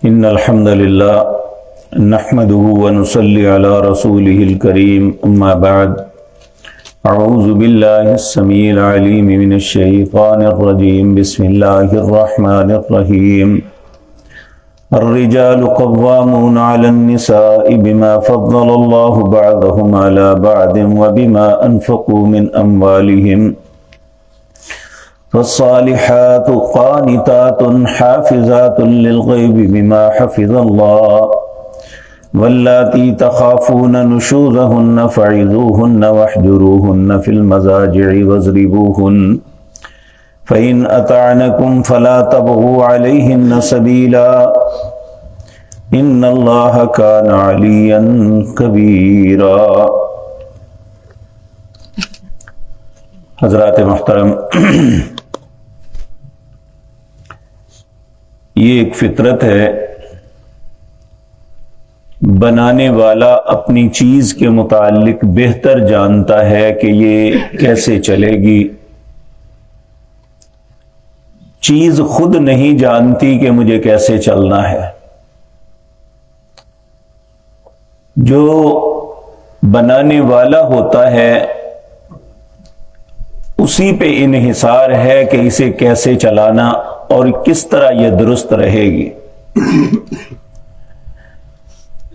إن الحمد لله نحمده ونصلي على رسوله الكريم أما بعد أعوذ بالله السميع العليم من الشيطان الرجيم بسم الله الرحمن الرحيم الرجال قوامون على النساء بما فضل الله بعضهم على بعض وبما أنفقوا من أموالهم فالصالحات قانتات حافظات للغيب بما حفظ الله واللاتي تخافون نشوزهن فعظوهن واهجروهن في المضاجع واضربوهن فإن أطعنكم فلا تبغوا عليهن سبيلا إن الله كان عليا كبيرا۔ حضرات محترم، یہ ایک فطرت ہے، بنانے والا اپنی چیز کے متعلق بہتر جانتا ہے کہ یہ کیسے چلے گی۔ چیز خود نہیں جانتی کہ مجھے کیسے چلنا ہے۔ جو بنانے والا ہوتا ہے اسی پہ انحصار ہے کہ اسے کیسے چلانا اور کس طرح یہ درست رہے گی۔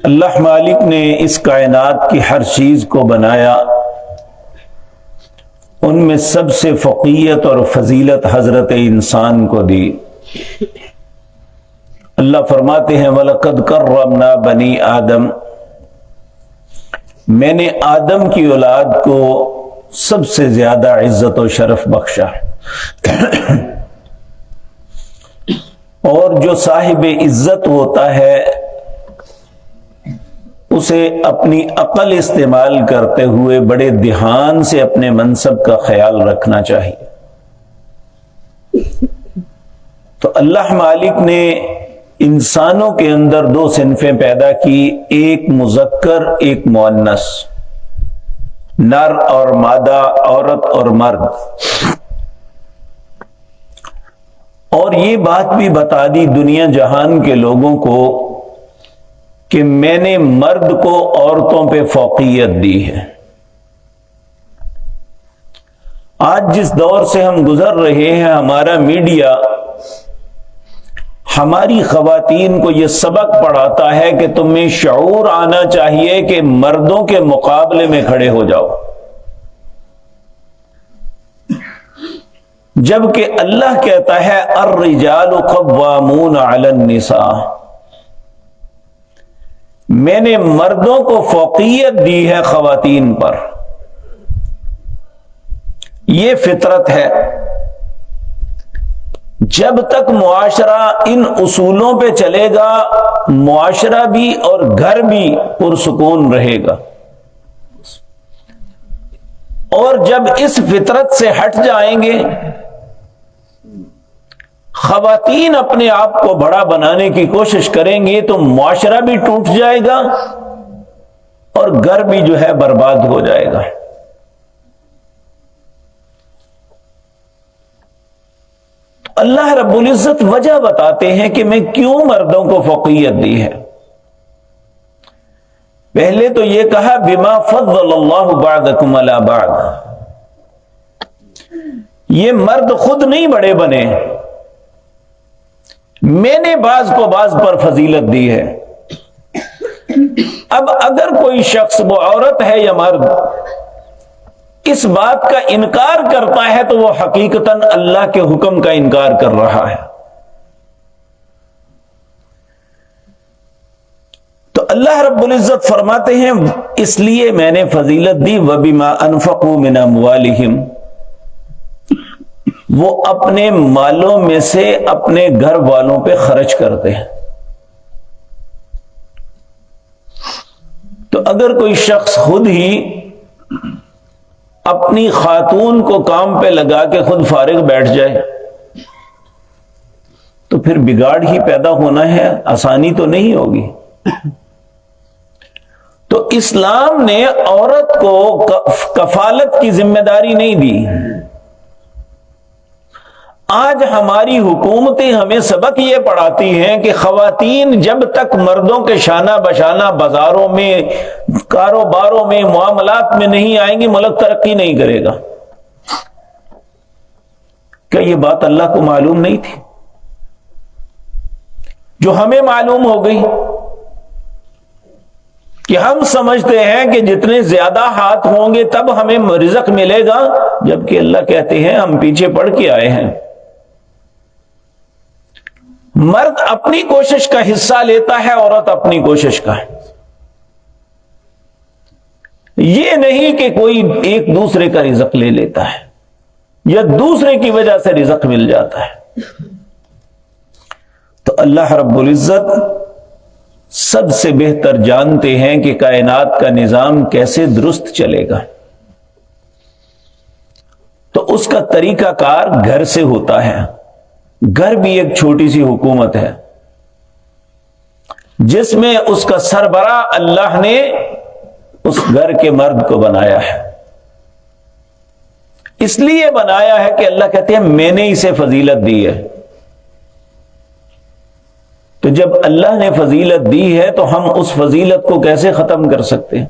اللہ مالک نے اس کائنات کی ہر چیز کو بنایا، ان میں سب سے فقیت اور فضیلت حضرت انسان کو دی۔ اللہ فرماتے ہیں وَلَقَدْ كَرَّمْنَا بَنِي آدم، میں نے آدم کی اولاد کو سب سے زیادہ عزت و شرف بخشا، اور جو صاحب عزت ہوتا ہے اسے اپنی عقل استعمال کرتے ہوئے بڑے دھیان سے اپنے منصب کا خیال رکھنا چاہیے۔ تو اللہ مالک نے انسانوں کے اندر دو صنفیں پیدا کی، ایک مذکر ایک مؤنث، نر اور مادہ، عورت اور مرد۔ اور یہ بات بھی بتا دی دنیا جہان کے لوگوں کو کہ میں نے مرد کو عورتوں پہ فوقیت دی ہے۔ آج جس دور سے ہم گزر رہے ہیں، ہمارا میڈیا ہماری خواتین کو یہ سبق پڑھاتا ہے کہ تمہیں شعور آنا چاہیے کہ مردوں کے مقابلے میں کھڑے ہو جاؤ، جبکہ اللہ کہتا ہے الرجال قوامون علی النساء، میں نے مردوں کو فوقیت دی ہے خواتین پر۔ یہ فطرت ہے۔ جب تک معاشرہ ان اصولوں پہ چلے گا، معاشرہ بھی اور گھر بھی پرسکون رہے گا، اور جب اس فطرت سے ہٹ جائیں گے، خواتین اپنے آپ کو بڑا بنانے کی کوشش کریں گے، تو معاشرہ بھی ٹوٹ جائے گا اور گھر بھی جو ہے برباد ہو جائے گا۔ اللہ رب العزت وجہ بتاتے ہیں کہ میں کیوں مردوں کو فوقیت دی ہے۔ پہلے تو یہ کہا بما فضل اللہ بعضکم علی بعض، یہ مرد خود نہیں بڑے بنے، میں نے بعض کو بعض پر فضیلت دی ہے۔ اب اگر کوئی شخص، وہ عورت ہے یا مرد، اس بات کا انکار کرتا ہے تو وہ حقیقتاً اللہ کے حکم کا انکار کر رہا ہے۔ تو اللہ رب العزت فرماتے ہیں اس لیے میں نے فضیلت دی وَبِمَا أَنفَقُوا مِنْ أَمْوَالِهِمْ، وہ اپنے مالوں میں سے اپنے گھر والوں پہ خرچ کرتے ہیں۔ تو اگر کوئی شخص خود ہی اپنی خاتون کو کام پہ لگا کے خود فارغ بیٹھ جائے تو پھر بگاڑ ہی پیدا ہونا ہے، آسانی تو نہیں ہوگی۔ تو اسلام نے عورت کو کفالت کی ذمہ داری نہیں دی، آج ہماری حکومتیں ہمیں سبق یہ پڑھاتی ہیں کہ خواتین جب تک مردوں کے شانہ بشانہ بازاروں میں، کاروباروں میں، معاملات میں نہیں آئیں گی، ملک ترقی نہیں کرے گا۔ کیا یہ بات اللہ کو معلوم نہیں تھی؟ جو ہمیں معلوم ہو گئی کہ ہم سمجھتے ہیں کہ جتنے زیادہ ہاتھ ہوں گے تب ہمیں رزق ملے گا، جبکہ اللہ کہتے ہیں ہم پیچھے پڑ کے آئے ہیں۔ مرد اپنی کوشش کا حصہ لیتا ہے، عورت اپنی کوشش کا۔ یہ نہیں کہ کوئی ایک دوسرے کا رزق لے لیتا ہے یا دوسرے کی وجہ سے رزق مل جاتا ہے۔ تو اللہ رب العزت سب سے بہتر جانتے ہیں کہ کائنات کا نظام کیسے درست چلے گا، تو اس کا طریقہ کار گھر سے ہوتا ہے۔ گھر بھی ایک چھوٹی سی حکومت ہے جس میں اس کا سربراہ اللہ نے اس گھر کے مرد کو بنایا ہے۔ اس لیے بنایا ہے کہ اللہ کہتے ہیں میں نے اسے فضیلت دی ہے۔ تو جب اللہ نے فضیلت دی ہے تو ہم اس فضیلت کو کیسے ختم کر سکتے ہیں؟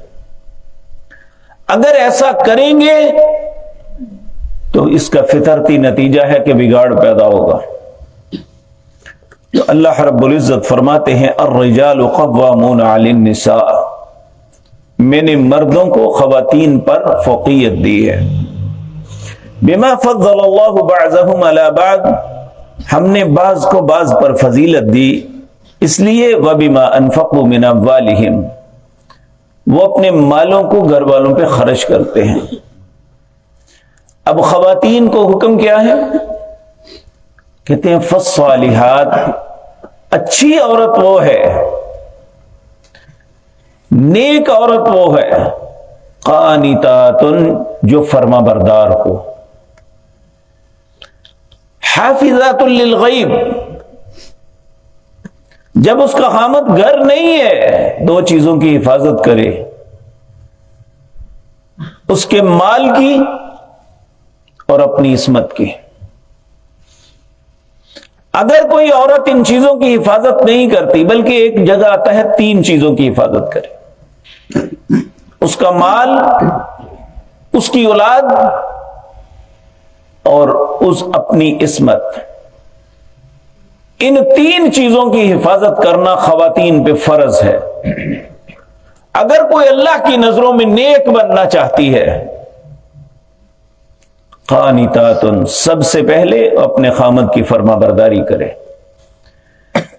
اگر ایسا کریں گے تو اس کا فطرتی نتیجہ ہے کہ بگاڑ پیدا ہوگا۔ تو اللہ رب العزت فرماتے ہیں الرجال قوامون علی النساء، میں نے مردوں کو خواتین پر فوقیت دی ہے۔ بما فضل اللہ بعضهم علی بعض، ہم نے بعض کو بعض پر فضیلت دی، اس لیے وبما انفقوا من اموالہم، وہ اپنے مالوں کو گھر والوں پہ خرچ کرتے ہیں۔ اب خواتین کو حکم کیا ہے؟ کہتے ہیں فالصالحات، اچھی عورت وہ ہے، نیک عورت وہ ہے، قانتات، جو فرما بردار ہو، حافظات للغیب، جب اس کا خامد گھر نہیں ہے دو چیزوں کی حفاظت کرے، اس کے مال کی اور اپنی عصمت کی۔ اگر کوئی عورت ان چیزوں کی حفاظت نہیں کرتی، بلکہ ایک جگہ آتا ہے تین چیزوں کی حفاظت کرے، اس کا مال، اس کی اولاد اور اس اپنی عصمت، ان تین چیزوں کی حفاظت کرنا خواتین پہ فرض ہے۔ اگر کوئی اللہ کی نظروں میں نیک بننا چاہتی ہے، قانتات، سب سے پہلے اپنے خامد کی فرما برداری کرے۔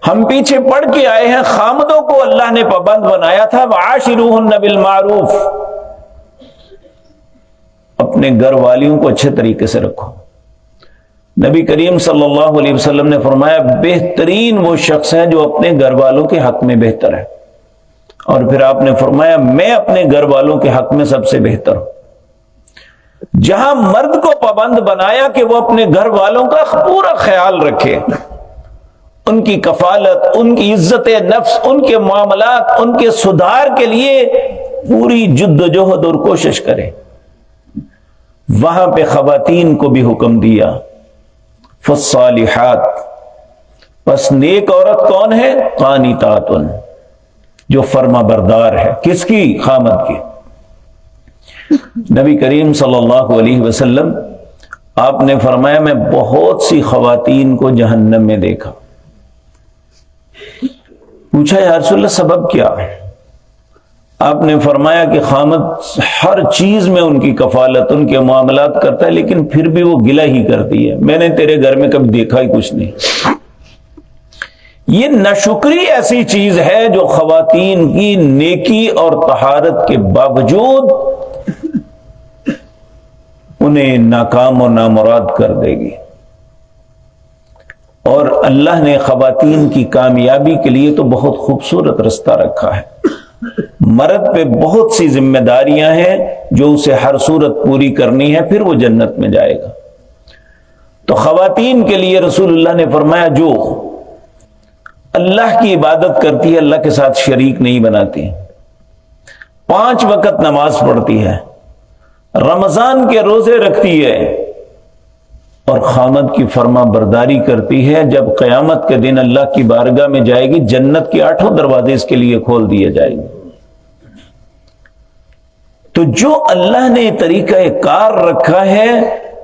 ہم پیچھے پڑھ کے آئے ہیں، خامدوں کو اللہ نے پابند بنایا تھا، وعاشروہن بالمعروف، اپنے گھر والیوں کو اچھے طریقے سے رکھو۔ نبی کریم صلی اللہ علیہ وسلم نے فرمایا بہترین وہ شخص ہے جو اپنے گھر والوں کے حق میں بہتر ہے، اور پھر آپ نے فرمایا میں اپنے گھر والوں کے حق میں سب سے بہتر ہوں۔ جہاں مرد کو پابند بنایا کہ وہ اپنے گھر والوں کا پورا خیال رکھے، ان کی کفالت، ان کی عزت نفس، ان کے معاملات، ان کے سدھار کے لیے پوری جد و جہد اور کوشش کرے، وہاں پہ خواتین کو بھی حکم دیا فالصالحات، پس نیک عورت کون ہے؟ قانتات، جو فرما بردار ہے، کس کی؟ خامد کی۔ نبی کریم صلی اللہ علیہ وسلم آپ نے فرمایا میں بہت سی خواتین کو جہنم میں دیکھا۔ پوچھا یا رسول اللہ سبب کیا؟ آپ نے فرمایا کہ خامد ہر چیز میں ان کی کفالت، ان کے معاملات کرتا ہے، لیکن پھر بھی وہ گلہ ہی کرتی ہے، میں نے تیرے گھر میں کبھی دیکھا ہی کچھ نہیں۔ یہ ناشکری ایسی چیز ہے جو خواتین کی نیکی اور طہارت کے باوجود انہیں ناکام اور نامراد کر دے گی۔ اور اللہ نے خواتین کی کامیابی کے لیے تو بہت خوبصورت رستہ رکھا ہے۔ مرد پہ بہت سی ذمہ داریاں ہیں جو اسے ہر صورت پوری کرنی ہے، پھر وہ جنت میں جائے گا۔ تو خواتین کے لیے رسول اللہ نے فرمایا جو اللہ کی عبادت کرتی ہے، اللہ کے ساتھ شریک نہیں بناتی، 5 وقت نماز پڑھتی ہے، رمضان کے روزے رکھتی ہے، اور خامد کی فرما برداری کرتی ہے، جب قیامت کے دن اللہ کی بارگاہ میں جائے گی جنت کے 8 دروازے اس کے لیے کھول دیے جائیں گے۔ تو جو اللہ نے طریقہ کار رکھا ہے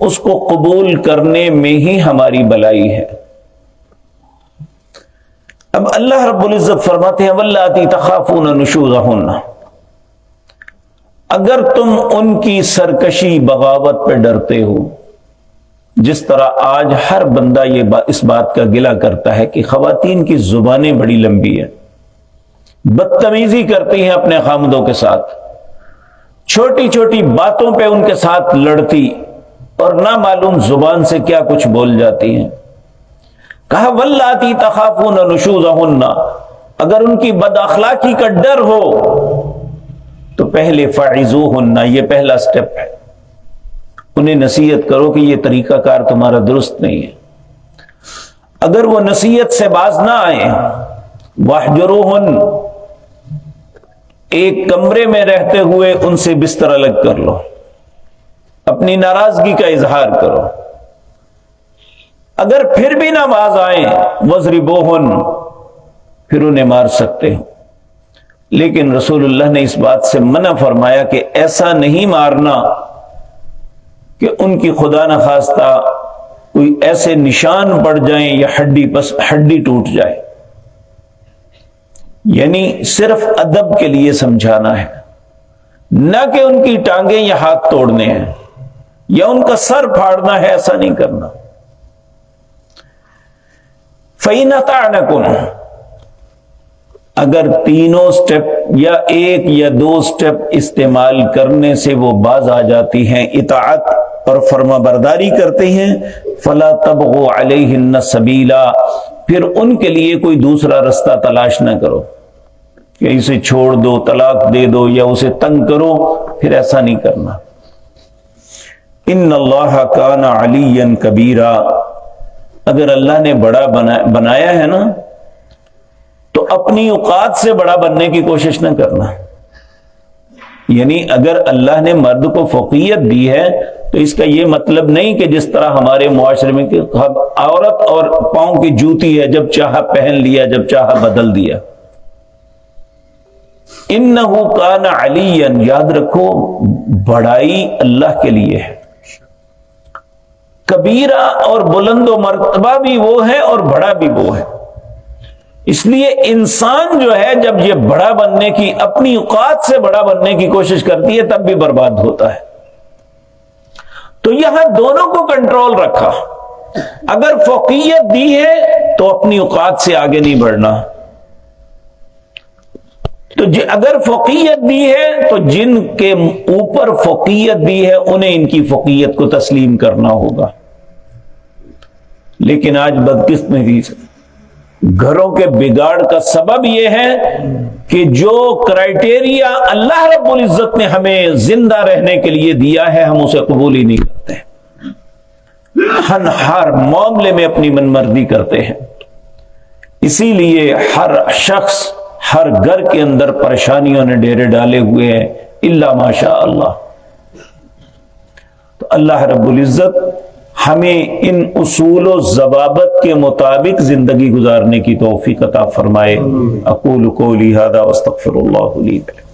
اس کو قبول کرنے میں ہی ہماری بلائی ہے۔ اب اللہ رب العزت فرماتے ہیں واللاتی تخافون نشوزہن، اگر تم ان کی سرکشی بغاوت پہ ڈرتے ہو، جس طرح آج ہر بندہ اس بات کا گلہ کرتا ہے کہ خواتین کی زبانیں بڑی لمبی ہیں، بدتمیزی کرتی ہیں اپنے خامدوں کے ساتھ، چھوٹی چھوٹی باتوں پہ ان کے ساتھ لڑتی اور نہ معلوم زبان سے کیا کچھ بول جاتی ہیں۔ کہا واللاتی تخافون نشوزہن، اگر ان کی بد اخلاقی کا ڈر ہو تو پہلے فعظوہن، یہ پہلا سٹیپ ہے، انہیں نصیحت کرو کہ یہ طریقہ کار تمہارا درست نہیں ہے۔ اگر وہ نصیحت سے باز نہ آئیں، واہجروہن، ایک کمرے میں رہتے ہوئے ان سے بستر الگ کر لو، اپنی ناراضگی کا اظہار کرو۔ اگر پھر بھی نہ باز آئیں، وضربوہن، پھر انہیں مار سکتے ہو، لیکن رسول اللہ نے اس بات سے منع فرمایا کہ ایسا نہیں مارنا کہ ان کی خدا نخواستہ کوئی ایسے نشان پڑ جائیں یا ہڈی ٹوٹ جائے، یعنی صرف ادب کے لیے سمجھانا ہے، نہ کہ ان کی ٹانگیں یا ہاتھ توڑنے ہیں یا ان کا سر پھاڑنا ہے، ایسا نہیں کرنا۔ فَإِنْ أَطَعْنَكُمْ، اگر تینوں سٹیپ یا ایک یا 2 سٹیپ استعمال کرنے سے وہ باز آ جاتی ہیں، اطاعت اور فرما برداری کرتے ہیں، فَلَا تَبْغُوا عَلَيْهِنَّ سَبِيلًا، پھر ان کے لیے کوئی دوسرا رستہ تلاش نہ کرو کہ اسے چھوڑ دو، طلاق دے دو یا اسے تنگ کرو، پھر ایسا نہیں کرنا۔ ان اللہ کان علیا کبیرا، اگر اللہ نے بڑا بنایا ہے نا تو اپنی اوقات سے بڑا بننے کی کوشش نہ کرنا۔ یعنی اگر اللہ نے مرد کو فوقیت دی ہے تو اس کا یہ مطلب نہیں کہ جس طرح ہمارے معاشرے میں کہ عورت اور پاؤں کی جوتی ہے، جب چاہا پہن لیا، جب چاہا بدل دیا۔ انہو کان علیا، یاد رکھو بڑائی اللہ کے لیے ہے، کبیرہ اور بلند و مرتبہ بھی وہ ہے اور بڑا بھی وہ ہے۔ اس لیے انسان جو ہے جب یہ بڑا بننے کی، اپنی اوقات سے بڑا بننے کی کوشش کرتی ہے تب بھی برباد ہوتا ہے۔ تو یہاں دونوں کو کنٹرول رکھا، اگر فوقیت دی ہے تو اپنی اوقات سے آگے نہیں بڑھنا، تو اگر فوقیت دی ہے تو جن کے اوپر فوقیت دی ہے انہیں ان کی فوقیت کو تسلیم کرنا ہوگا۔ لیکن آج بدقسمتی سے گھروں کے بگاڑ کا سبب یہ ہے کہ جو کرائٹیریا اللہ رب العزت نے ہمیں زندہ رہنے کے لیے دیا ہے ہم اسے قبول ہی نہیں کرتے، ہر معاملے میں اپنی من مرضی کرتے ہیں۔ اسی لیے ہر شخص، ہر گھر کے اندر پریشانیوں نے ڈیرے ڈالے ہوئے ہیں، الا ماشاء اللہ۔ تو اللہ رب العزت ہمیں ان اصول و ضوابط کے مطابق زندگی گزارنے کی توفیق عطا فرمائے۔ اقول قولی ھذا واستغفر اللہ لی ولکم۔